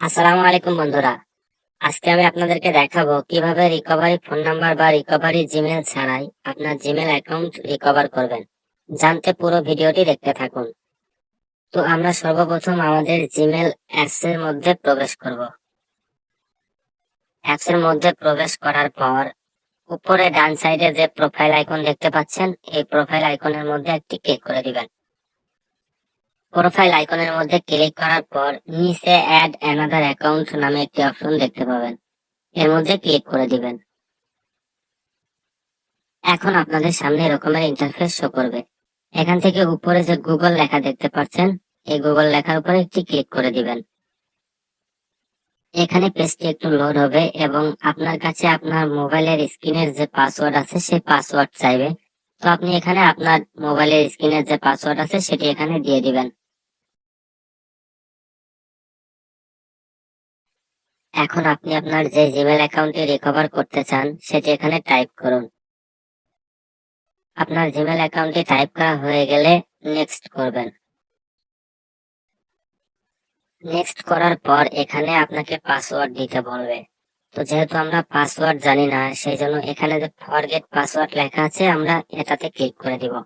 আসসালামু আলাইকুম বন্ধুরা। আজকে আমি আপনাদেরকে দেখাবো কিভাবে রিকভারি ফোন নাম্বার বা রিকভারি জিমেল ছাড়াই আপনার জিমেল অ্যাকাউন্ট রিকভার করবেন। জানতে পুরো ভিডিওটি দেখতে থাকুন। তো আমরা সর্বপ্রথম আমাদের জিমেল অ্যাপস এর মধ্যে প্রবেশ করব। অ্যাপস এর মধ্যে প্রবেশ করার পর উপরে ডান সাইডে যে প্রোফাইল আইকন দেখতে পাচ্ছেন, এই প্রোফাইল আইকনের মধ্যে একটি ক্লিক করে দিবেন। প্রোফাইল আইকনের মধ্যে ক্লিক করার পর নিচে অ্যাড অ্যানাদার অ্যাকাউন্ট নামে একটি অপশন দেখতে পাবেন, এর মধ্যে ক্লিক করে দিবেন। এখন আপনাদের সামনে এরকমের ইন্টারফেস শো করবে। এখান থেকে উপরে যে গুগল লেখা দেখতে পাচ্ছেন, এই গুগল লেখার উপরে একটি ক্লিক করে দিবেন। এখানে পেজটি একটু লোড হবে এবং আপনার কাছে আপনার মোবাইলের স্ক্রিনের যে পাসওয়ার্ড আছে সেই পাসওয়ার্ড চাইবে। তো আপনি এখানে আপনার মোবাইলের স্ক্রিনের যে পাসওয়ার্ড আছে সেটি এখানে দিয়ে দিবেন। এখন আপনি আপনার যে জিমেল অ্যাকাউন্টটি রিকভার করতে চান সেটি এখানে টাইপ করুন। আপনার জিমেল অ্যাকাউন্টটি টাইপ করা হয়ে গেলে নেক্সট করবেন। নেক্সট করার পর এখানে আপনাকে পাসওয়ার্ড দিতে বলবে। তো যেহেতু আমরা পাসওয়ার্ড জানি না, সেই জন্য এখানে যে ফরগেট পাসওয়ার্ড লেখা আছে আমরা এটাতে ক্লিক করে দিব।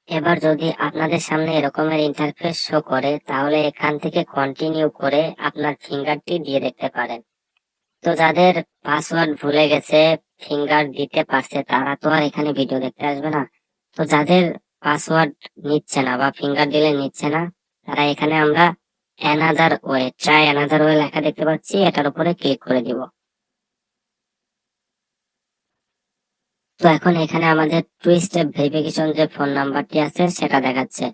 এবার যদি আপনাদের সামনে এরকমের ইন্টারফেস শো করে, তাহলে এখান থেকে কন্টিনিউ করে আপনার ফিঙ্গারটি দিয়ে দেখতে পারেন। তো যাদের পাসওয়ার্ড ভুলে গেছে, ফিঙ্গার দিতে পারছে, তারা তো আর এখানে ভিডিও দেখতে আসবে না। তো যাদের পাসওয়ার্ড নিচ্ছে না বা ফিঙ্গার দিলে নিচ্ছে না, তারা এখানে আমরা another way, try another way লেখা দেখতে পাচ্ছি, এটার উপরে ক্লিক করে দিব। তো এখন এখানে আমাদের টু স্টেপ ভেরিফিকেশন যে ফোন নাম্বারটি আছে সেটা দেখাচ্ছে।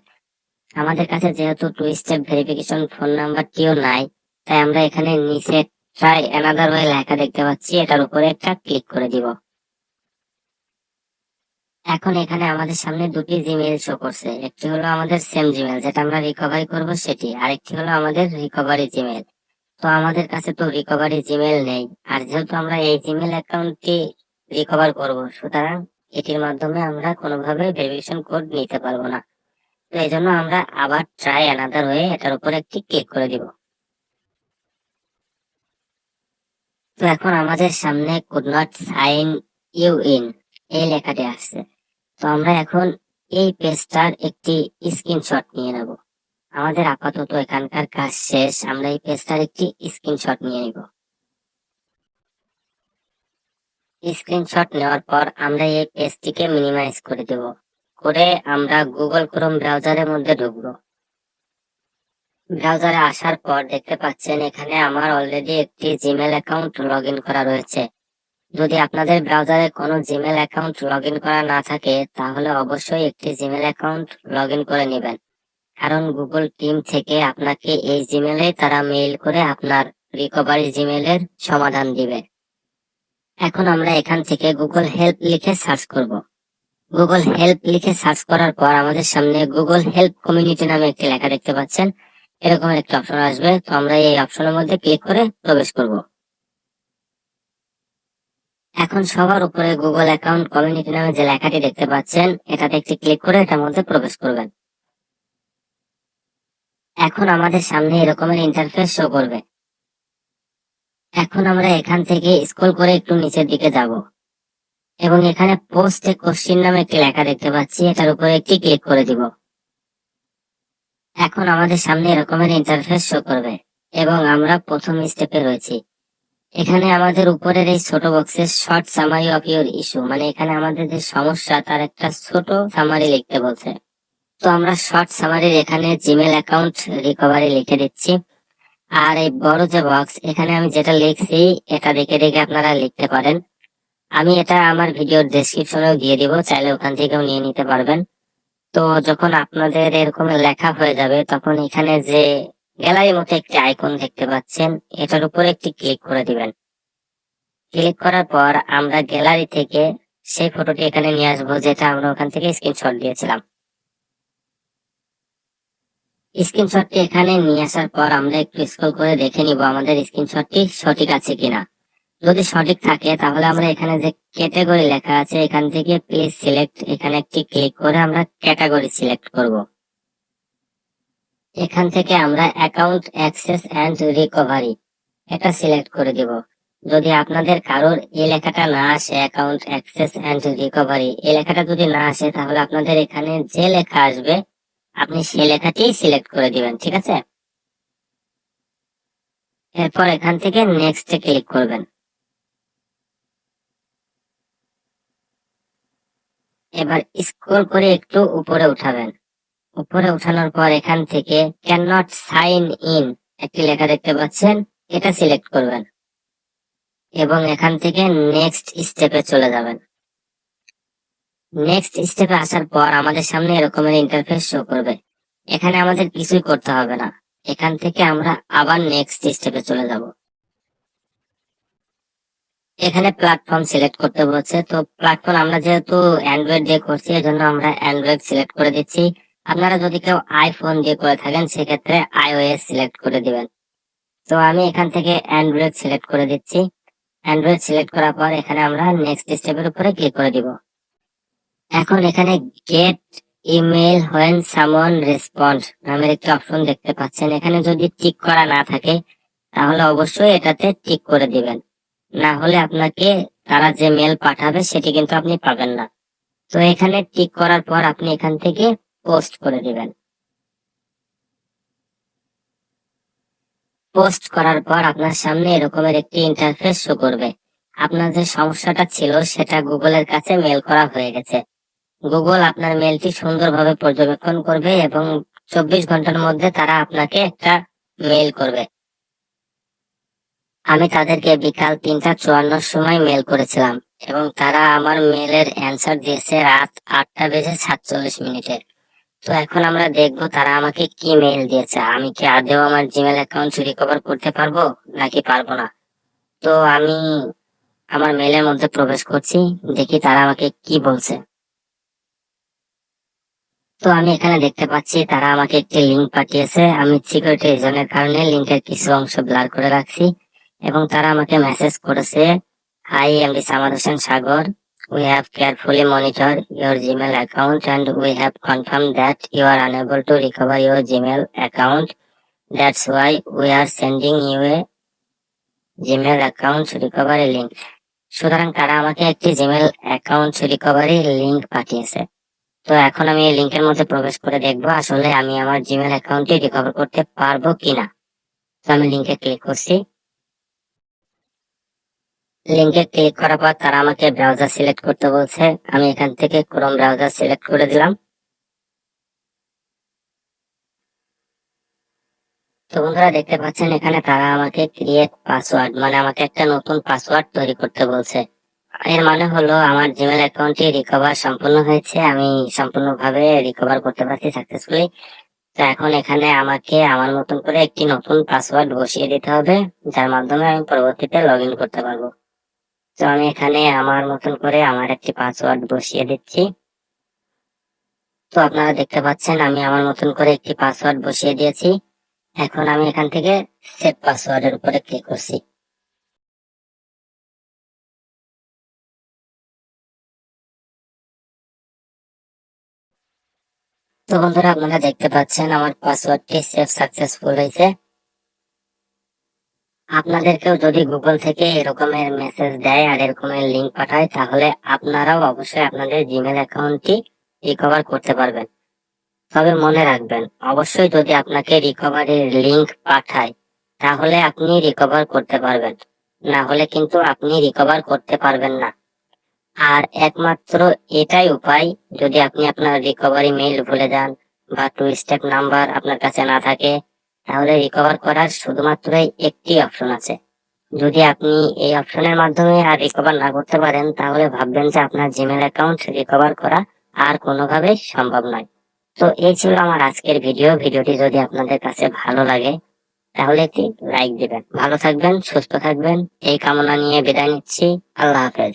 আমাদের কাছে যেহেতু টু স্টেপ ভেরিফিকেশন ফোন নাম্বারটিও নাই, তাই আমরা এখানে নিচে ট্রাই অ্যানাদার ওয়ে লেখা দেখতে পাচ্ছি, এটার উপরে একটা ক্লিক করে দিব। এখন এখানে আমাদের সামনে দুটি জিমেইল শো করছে। একটি হলো আমাদের সেম জিমেইল যেটা আমরা রিকভারি করব সেটি, আরেকটি হলো আমাদের রিকভারি জিমেইল। তো আমাদের কাছে তো রিকভারি জিমেইল নেই, আর যেহেতু আমরা এই জিমেইল অ্যাকাউন্টটি রিকভার করব, সুতরাং এটির মাধ্যমে আমরা কোনোভাবে ভেরিফিকেশন কোড নিতে পারবো না। তো এই জন্য আমরা আবার ট্রাই অ্যানাদার হয়ে এটার উপর একটি ক্লিক করে দিব। তো এখন আমাদের সামনে could not sign you in এই লেখাটি আসছে। তো আমরা এখন এই পেজটার একটি স্ক্রিনশট নিয়ে নেব। আমাদের আপাতত এখানকার কাজ শেষ, আমরা এই পেজটার একটি স্ক্রিনশট নিয়ে নিব। স্ক্রিনশট নেওয়ার পর আমরা এই পেজটিকে মিনিমাইজ করে দেব, করে আমরা গুগল ক্রোম ব্রাউজারের মধ্যে ঢুকবো। ব্রাউজারে আসার পর দেখতে পাচ্ছেন এখানে আমার অলরেডি একটি জিমেল অ্যাকাউন্ট লগ ইন করা রয়েছে। যদি আপনাদের ব্রাউজারে কোনো জিমেল অ্যাকাউন্ট লগ ইন করা না থাকে, তাহলে অবশ্যই একটি জিমেল অ্যাকাউন্ট লগ ইন করে নেবেন, কারণ গুগল টিম থেকে আপনাকে এই জিমেলে তারা মেইল করে আপনার রিকভারি জিমেলের সমাধান দিবে। এখন আমরা এখান থেকে গুগল হেল্প লিখে সার্চ করব। গুগল হেল্প লিখে সার্চ করার পর আমাদের সামনে গুগল হেল্প কমিউনিটি নামে একটি লেখা দেখতে পাচ্ছেন, এরকম একটা অপশন আসবে। তো আমরা এই অপশনের মধ্যে ক্লিক করে প্রবেশ করব। এখন সবার উপরে গুগল অ্যাকাউন্ট কমিউনিটি নামে যে লেখাটি দেখতে পাচ্ছেন, এটাতে একটি ক্লিক করে এটার মধ্যে প্রবেশ করবেন। এখন আমাদের সামনে এরকমের ইন্টারফেস শো করবে। এখন আমরা এখান থেকে স্ক্রল করে একটু নিচের দিকে যাব এবং এখানে পোস্ট এ কোশ্চিন নামে একটি লেখা দেখতে পাচ্ছি, এটার উপরে একটি ক্লিক করে দিব। এখন আমাদের সামনে এরকমের ইন্টারফেস শো করবে এবং আমরা প্রথম স্টেপে রয়েছি। এখানে আমাদের উপরের এই ছোট বক্সে short summary of your issue, মানে এখানে আমাদের যে সমস্যা তার একটা ছোট সামারি লিখতে বলছে। তো আমরা শর্ট সামারির এখানে জিমেল অ্যাকাউন্ট রিকভারি লিখে দিচ্ছি। আর এই বড় যে বক্স, এখানে আমি যেটা লিখছি এটা দেখে দেখে আপনারা লিখতে পারেন। আমি এটা আমার ভিডিওর ডেসক্রিপশনেও দিয়ে দিব, চাইলে ওখান থেকেও নিয়ে নিতে পারবেন। তো যখন আপনাদের এরকম লেখা হয়ে যাবে, তখন এখানে যে গ্যালারির মতো একটি আইকন দেখতে পাচ্ছেন, এটার উপরে একটি ক্লিক করে দিবেন। ক্লিক করার পর আমরা গ্যালারি থেকে সেই ফটোটি এখানে নিয়ে আসবো, যেটা আমরা ওখান থেকে স্ক্রিনশট দিয়েছিলাম। স্ক্রিনশটটি এখানে নিয়ে আসার পর আমরা একটু স্ক্রল করে দেখে নিব আমাদের স্ক্রিনশটটি সঠিক আছে কিনা। যদি সঠিক থাকে তাহলে আমরা এখানে যে ক্যাটাগরি লেখা আছে এখান থেকে প্লিজ সিলেক্ট, এখানে একটি ক্লিক করে আমরা ক্যাটাগরি সিলেক্ট করব। এখান থেকে আমরা অ্যাকাউন্ট অ্যাক্সেস অ্যান্ড রিকভারি এটা সিলেক্ট করে দিব। যদি আপনাদের কারোর এই লেখাটা না আসে, অ্যাকাউন্ট অ্যাক্সেস অ্যান্ড রিকভারি এই লেখাটা যদি না আসে, তাহলে আপনাদের এখানে যে লেখা আসবে আপনি সেই লেখাটি সিলেক্ট করে দিবেন, ঠিক আছে। এরপর এখান থেকে নেক্সট এ ক্লিক করবেন। এবার স্ক্রল করে একটু উপরে উঠাবেন। উপরে উঠানোর পর এখান থেকে ক্যান নট সাইন ইন একটি লেখা দেখতে পাচ্ছেন, এটা সিলেক্ট করবেন এবং এখান থেকে নেক্সট স্টেপে চলে যাবেন। নেক্সট স্টেপে আসার পর আমাদের সামনে এরকমের ইন্টারফেস শো করবে। এখানে আমাদের কিছুই করতে হবে না, এখান থেকে আমরা আবার নেক্সট স্টেপে চলে যাব। এখানে প্ল্যাটফর্ম সিলেক্ট করতে বলছে, তো প্ল্যাটফর্ম আমরা যেহেতু অ্যান্ড্রয়েড দিয়ে করছি এজন্য আমরা অ্যান্ড্রয়েড সিলেক্ট করে দিচ্ছি। আপনারা যদি কেউ আইফোন দিয়ে করে থাকেন সেক্ষেত্রে আইওএস সিলেক্ট করে দিবেন। তো আমি এখান থেকে অ্যান্ড্রয়েড সিলেক্ট করে দিচ্ছি। অ্যান্ড্রয়েড সিলেক্ট করার পর এখানে আমরা নেক্সট স্টেপের উপরে ক্লিক করে দিব। এখন এখানে get email when someone respond নামের একটি অপশন দেখতে পাচ্ছেন। এখানে যদি টিক করা না থাকে তাহলে অবশ্যই এটাতে টিক করে দিবেন, না হলে আপনাকে তারা যে মেল পাঠাবে সেটি কিন্তু আপনি পাবেন না। তো এখানে টিক করার পর আপনি এখান থেকে পোস্ট করে দিবেন। পোস্ট করার পর আপনার সামনে এরকমের একটি ইন্টারফেস শো করবে। আপনার যে সমস্যাটা ছিল সেটা গুগলের কাছে মেল করা হয়ে গেছে। গুগল আপনার মেলটি সুন্দরভাবে পর্যবেক্ষণ করবে এবং 24 ঘন্টার মধ্যে তারা আপনাকে একটা মেল করবে। আমি তাদেরকে বিকাল 3:54 সময় মেল করেছিলাম এবং তারা আমার মেলের অ্যান্সার দিয়েছে রাত 8:47 তো এখন আমরা দেখবো তারা আমাকে কি মেল দিয়েছে, আমি কি আদৌ আমার জিমেল অ্যাকাউন্ট রিকভার করতে পারবো নাকি পারবো না। তো আমি আমার মেলের মধ্যে প্রবেশ করছি, দেখি তারা আমাকে কি বলছে। তো আমি এখানে দেখতে পাচ্ছি তারা আমাকে একটি লিংক পাঠিয়েছে। আমি সিকিউরিটি রিজনের কারণে লিংকের কিছু অংশ ব্লার করে রাখছি এবং তারা আমাকে মেসেজ করেছে, high MD Samad Hossain Sagar, we have carefully monitored your Gmail account and we have confirmed that you are unable to recover your Gmail account. That's why we are sending you a Gmail account recovery link. সুতরাং তারা আমাকে একটি Gmail account recovery link পাঠিয়েছে। তো এখন আমি এই লিংকের মধ্যে প্রবেশ করে দেখবো আসলে আমি আমার জিমেল অ্যাকাউন্টটি রিকভার করতে পারবো কিনা। তো আমি লিংকে ক্লিক করছি। লিংকে ক্লিক করার পর তারা আমাকে ব্রাউজার সিলেক্ট করতে বলছে, আমি এখান থেকে ক্রোম ব্রাউজার সিলেক্ট করে দিলাম। তো বন্ধুরা দেখতে পাচ্ছেন এখানে তারা আমাকে ক্রিয়েট পাসওয়ার্ড মানে আমাকে একটা নতুন পাসওয়ার্ড তৈরি করতে বলছে। এর মানে হলো আমার জিমেল অ্যাকাউন্টটি রিকভার সম্পূর্ণ হয়েছে, আমি সম্পূর্ণভাবে রিকভার করতে পারছি সাকসেসফুলি। তো এখন এখানে আমাকে আমার মতন করে একটি নতুন পাসওয়ার্ড বসিয়ে দিতে হবে, যার মাধ্যমে আমি পরবর্তীতে লগ ইন করতে পারবো। তো আমি এখানে আমার মতন করে আমার একটি পাসওয়ার্ড বসিয়ে দিচ্ছি। তো আপনারা দেখতে পাচ্ছেন আমি আমার মতন করে একটি পাসওয়ার্ড বসিয়ে দিয়েছি। এখন আমি এখান থেকে সেভ পাসওয়ার্ডের উপরে ক্লিক করছি। তো বন্ধুরা আপনারা দেখতে পাচ্ছেন আমার পাসওয়ার্ডটি সেভ সাকসেসফুল হয়েছে। আপনাদেরকেও যদি গুগল থেকে এরকমের মেসেজ দেয় আর এরকমের লিংক পাঠায় তাহলে আপনারাও অবশ্যই আপনাদের জিমেল অ্যাকাউন্টটি রিকভার করতে পারবেন। তবে মনে রাখবেন অবশ্যই যদি আপনাকে রিকভারির লিংক পাঠায় তাহলে আপনি রিকভার করতে পারবেন, না হলে কিন্তু আপনি রিকভার করতে পারবেন না। আর একমাত্র এটাই উপায়, যদি আপনি আপনার রিকভারি মেইল ভুলে যান বা 2 স্টেপ নাম্বার আপনার কাছে না থাকে, তাহলে রিকভার করার শুধুমাত্র একটি অপশন আছে। যদি আপনি এই অপশনের মাধ্যমে আর রিকভার না করতে পারেন তাহলে ভাববেন যে আপনার জিমেল অ্যাকাউন্ট রিকভার করা আর কোনোভাবেই সম্ভব নয়। তো এই ছিল আমার আজকের ভিডিওটি যদি আপনাদের কাছে ভালো লাগে তাহলে একটি লাইক দিবেন। ভালো থাকবেন, সুস্থ থাকবেন এই কামনা নিয়ে বিদায় নিচ্ছি। আল্লাহ হাফেজ।